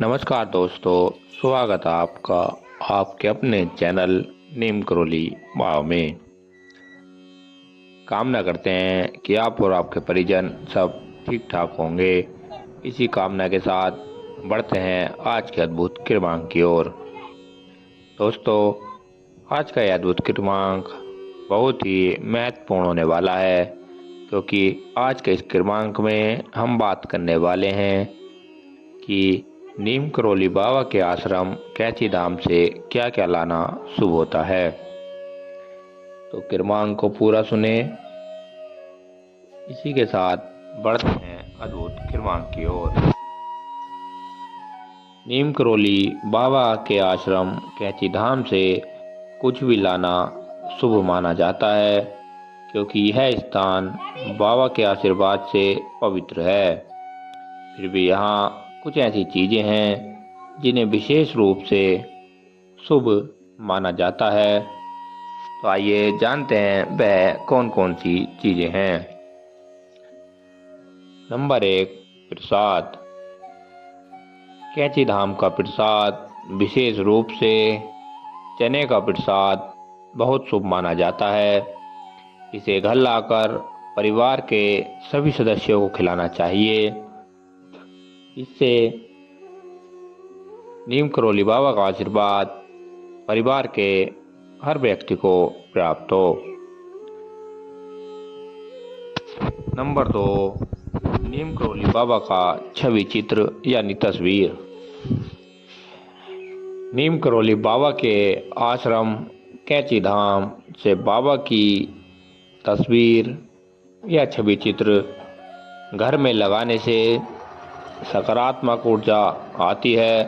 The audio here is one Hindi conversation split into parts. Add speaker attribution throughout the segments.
Speaker 1: नमस्कार दोस्तों, स्वागत है आपका आपके अपने चैनल नीम करोली वाव में। कामना करते हैं कि आप और आपके परिजन सब ठीक ठाक होंगे। इसी कामना के साथ बढ़ते हैं आज के अद्भुत क्रमांक की ओर। दोस्तों, आज का यह अद्भुत क्रमांक बहुत ही महत्वपूर्ण होने वाला है, क्योंकि आज के इस क्रमांक में हम बात करने वाले हैं कि नीम करोली बाबा के आश्रम कैची धाम से क्या क्या लाना शुभ होता है। तो क्रमांक को पूरा सुने। इसी के साथ बढ़ते हैं अद्भुत क्रमांक की ओर। नीम करोली बाबा के आश्रम कैची धाम से कुछ भी लाना शुभ माना जाता है, क्योंकि यह स्थान बाबा के आशीर्वाद से पवित्र है। फिर भी यहाँ कुछ ऐसी चीजें हैं जिन्हें विशेष रूप से शुभ माना जाता है। तो आइए जानते हैं वह कौन कौन सी चीजें हैं। नंबर 1, प्रसाद। कैची धाम का प्रसाद, विशेष रूप से चने का प्रसाद, बहुत शुभ माना जाता है। इसे घर लाकर परिवार के सभी सदस्यों को खिलाना चाहिए। इससे नीम करोली बाबा का आशीर्वाद परिवार के हर व्यक्ति को प्राप्त हो। नंबर 2, नीम करोली बाबा का छवि चित्र यानी तस्वीर। नीम करोली बाबा के आश्रम कैची धाम से बाबा की तस्वीर या छवि चित्र घर में लगाने से सकारात्मक ऊर्जा आती है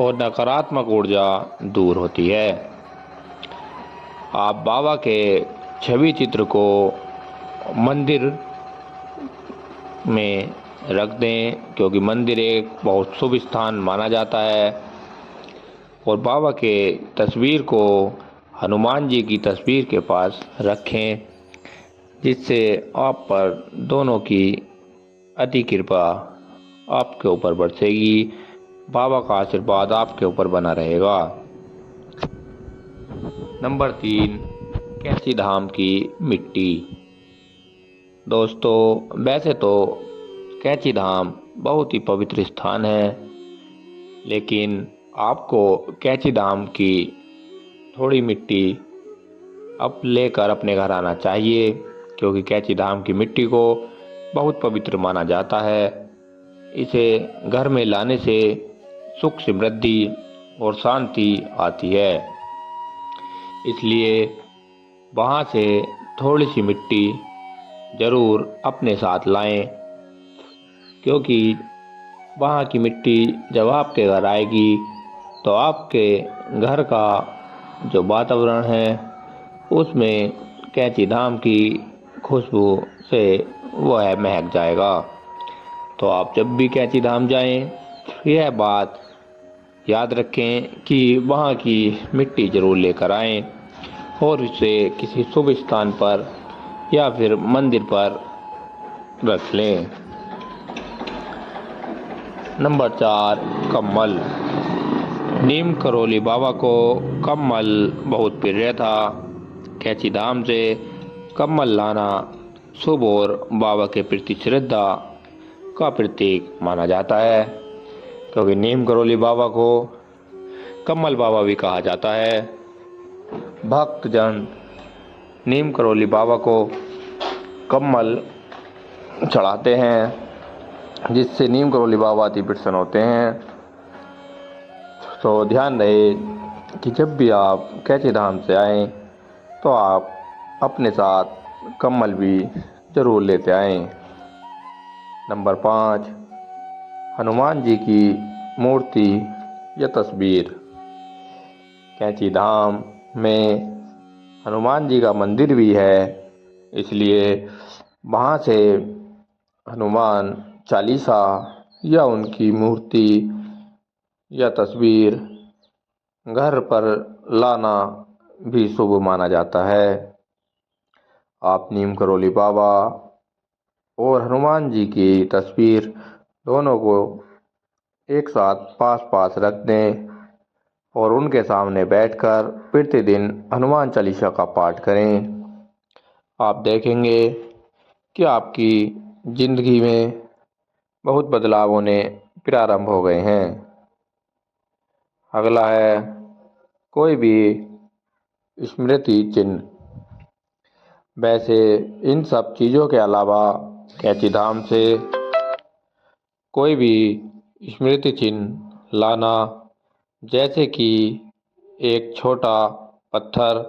Speaker 1: और नकारात्मक ऊर्जा दूर होती है। आप बाबा के छवि चित्र को मंदिर में रख दें, क्योंकि मंदिर एक बहुत शुभ स्थान माना जाता है। और बाबा के तस्वीर को हनुमान जी की तस्वीर के पास रखें, जिससे आप पर दोनों की अति कृपा आपके ऊपर बरसेगी। बाबा का आशीर्वाद आपके ऊपर बना रहेगा। नंबर 3, कैची धाम की मिट्टी। दोस्तों, वैसे तो कैची धाम बहुत ही पवित्र स्थान है, लेकिन आपको कैची धाम की थोड़ी मिट्टी अब लेकर अपने घर आना चाहिए, क्योंकि कैची धाम की मिट्टी को बहुत पवित्र माना जाता है। इसे घर में लाने से सुख समृद्धि और शांति आती है। इसलिए वहाँ से थोड़ी सी मिट्टी जरूर अपने साथ लाएं, क्योंकि वहाँ की मिट्टी जब आपके घर आएगी तो आपके घर का जो वातावरण है उसमें कैची धाम की खुशबू से वह महक जाएगा। तो आप जब भी कैची धाम जाएं, यह बात याद रखें कि वहाँ की मिट्टी जरूर लेकर आएं और इसे किसी शुभ स्थान पर या फिर मंदिर पर रख लें। नंबर 4, कम्बल। नीम करोली बाबा को कम्बल बहुत प्रिय था। कैची धाम से कम्बल लाना शुभ और बाबा के प्रति श्रद्धा का प्रतीक माना जाता है, क्योंकि नीम करोली बाबा को कम्बल बाबा भी कहा जाता है। भक्तजन नीम करोली बाबा को कम्बल चढ़ाते हैं, जिससे नीम करोली बाबा अति प्रसन्न होते हैं। तो ध्यान रहे कि जब भी आप कैची धाम से आएं तो आप अपने साथ कम्बल भी जरूर लेते आएं। नंबर 5, हनुमान जी की मूर्ति या तस्वीर। कैची धाम में हनुमान जी का मंदिर भी है, इसलिए वहाँ से हनुमान चालीसा या उनकी मूर्ति या तस्वीर घर पर लाना भी शुभ माना जाता है। आप नीम करोली बाबा और हनुमान जी की तस्वीर दोनों को एक साथ पास पास रख दें और उनके सामने बैठकर प्रतिदिन हनुमान चालीसा का पाठ करें। आप देखेंगे कि आपकी जिंदगी में बहुत बदलाव होने प्रारंभ हो गए हैं। अगला है कोई भी स्मृति चिन्ह। वैसे इन सब चीज़ों के अलावा कैंची धाम से कोई भी स्मृति चिन्ह लाना, जैसे कि एक छोटा पत्थर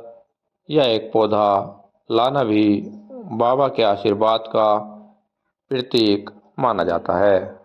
Speaker 1: या एक पौधा लाना भी बाबा के आशीर्वाद का प्रतीक माना जाता है।